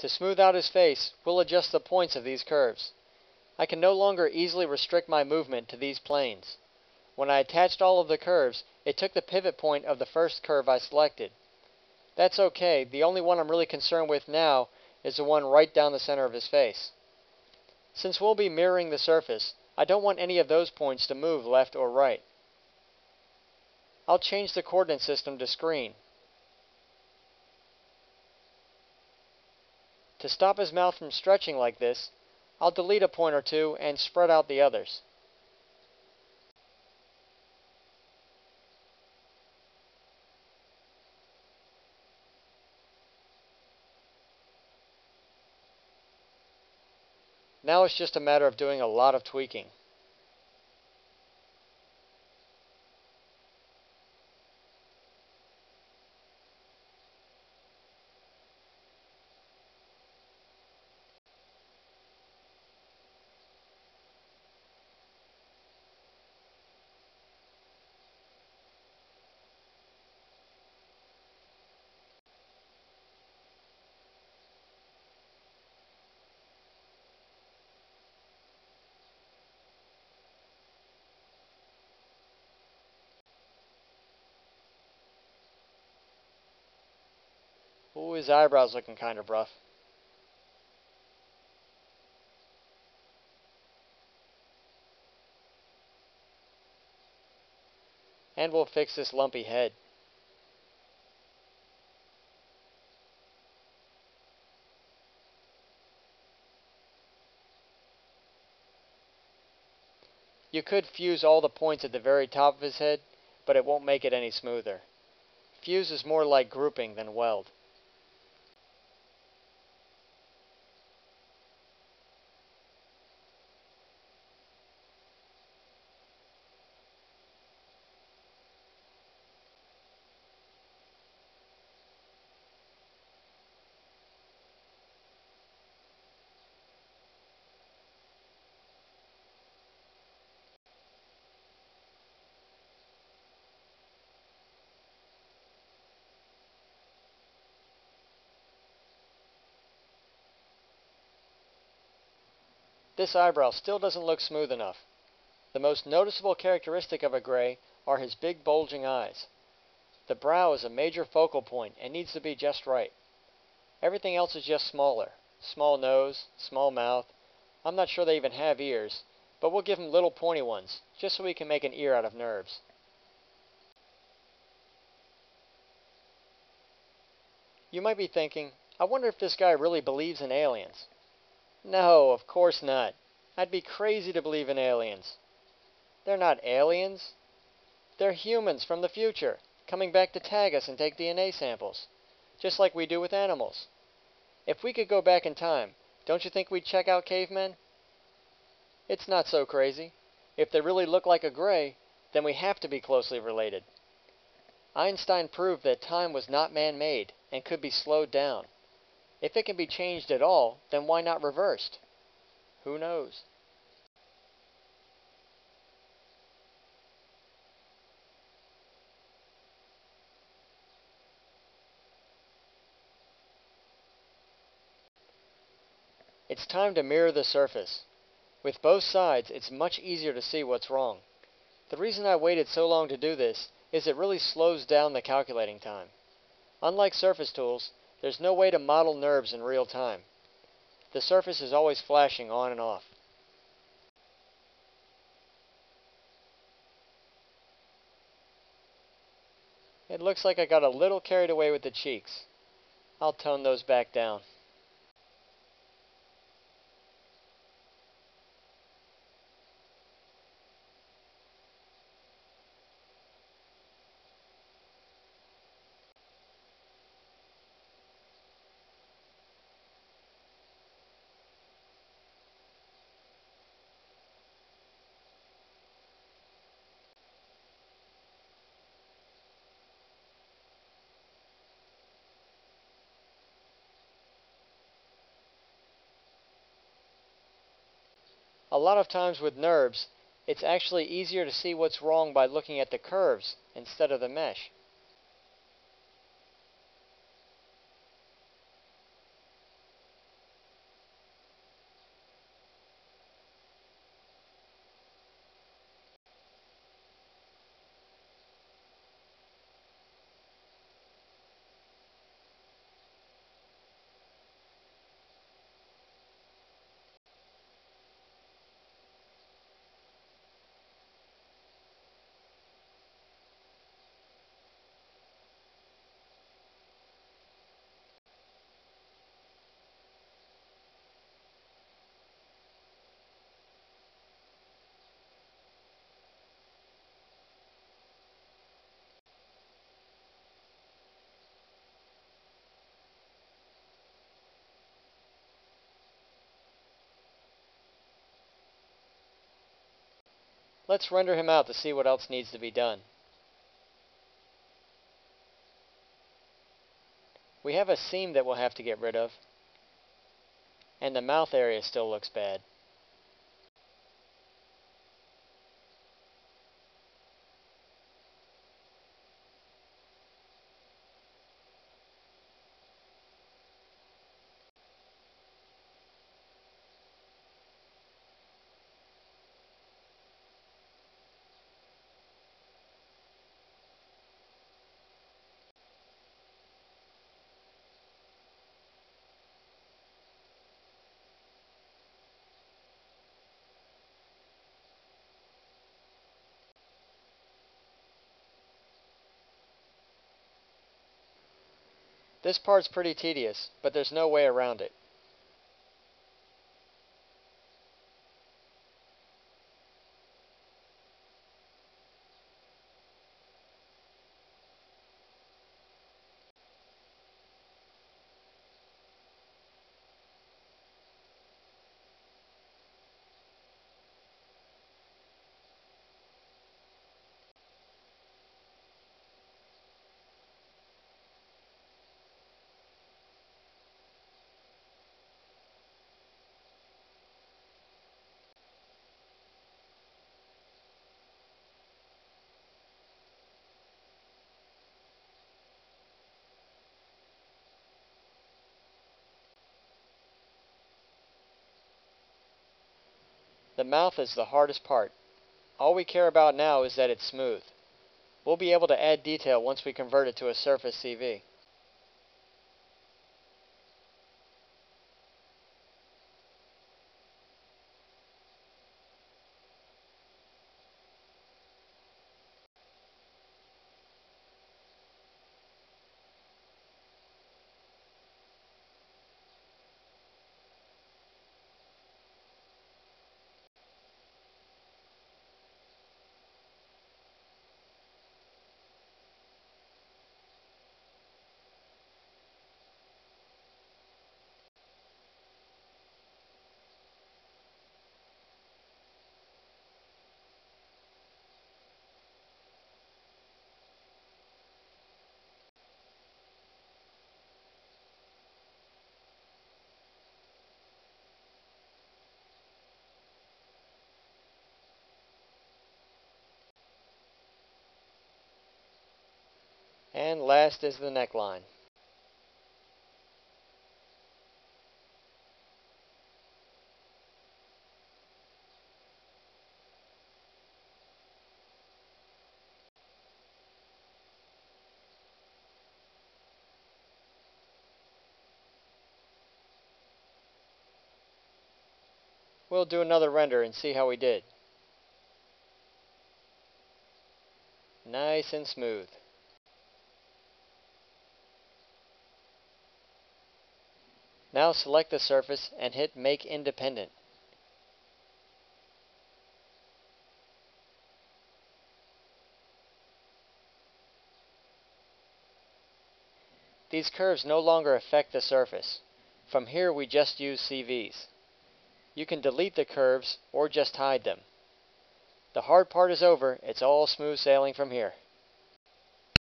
To smooth out his face, we'll adjust the points of these curves. I can no longer easily restrict my movement to these planes. When I attached all of the curves, it took the pivot point of the first curve I selected. That's okay, the only one I'm really concerned with now is the one right down the center of his face. Since we'll be mirroring the surface, I don't want any of those points to move left or right. I'll change the coordinate system to screen. To stop his mouth from stretching like this, I'll delete a point or two and spread out the others. Now it's just a matter of doing a lot of tweaking. Ooh, his eyebrows looking kind of rough. And we'll fix this lumpy head. You could fuse all the points at the very top of his head, but it won't make it any smoother. Fuse is more like grouping than weld. This eyebrow still doesn't look smooth enough. The most noticeable characteristic of a gray are his big bulging eyes. The brow is a major focal point and needs to be just right. Everything else is just smaller. Small nose, small mouth. I'm not sure they even have ears, but we'll give him little pointy ones, just so we can make an ear out of nerves. You might be thinking, I wonder if this guy really believes in aliens. No, of course not. I'd be crazy to believe in aliens. They're not aliens. They're humans from the future, coming back to tag us and take DNA samples, just like we do with animals. If we could go back in time, don't you think we'd check out cavemen? It's not so crazy. If they really look like a gray, then we have to be closely related. Einstein proved that time was not man-made and could be slowed down. If it can be changed at all, then why not reversed? Who knows? It's time to mirror the surface. With both sides, it's much easier to see what's wrong. The reason I waited so long to do this is it really slows down the calculating time. Unlike surface tools, there's no way to model NURBS in real time. The surface is always flashing on and off. It looks like I got a little carried away with the cheeks. I'll tone those back down. A lot of times with NURBS, it's actually easier to see what's wrong by looking at the curves instead of the mesh. Let's render him out to see what else needs to be done. We have a seam that we'll have to get rid of. And the mouth area still looks bad. This part's pretty tedious, but there's no way around it. The mouth is the hardest part. All we care about now is that it's smooth. We'll be able to add detail once we convert it to a surface CV. And last is the neckline. We'll do another render and see how we did. Nice and smooth. Now select the surface and hit Make Independent. These curves no longer affect the surface. From here we just use CVs. You can delete the curves or just hide them. The hard part is over, it's all smooth sailing from here.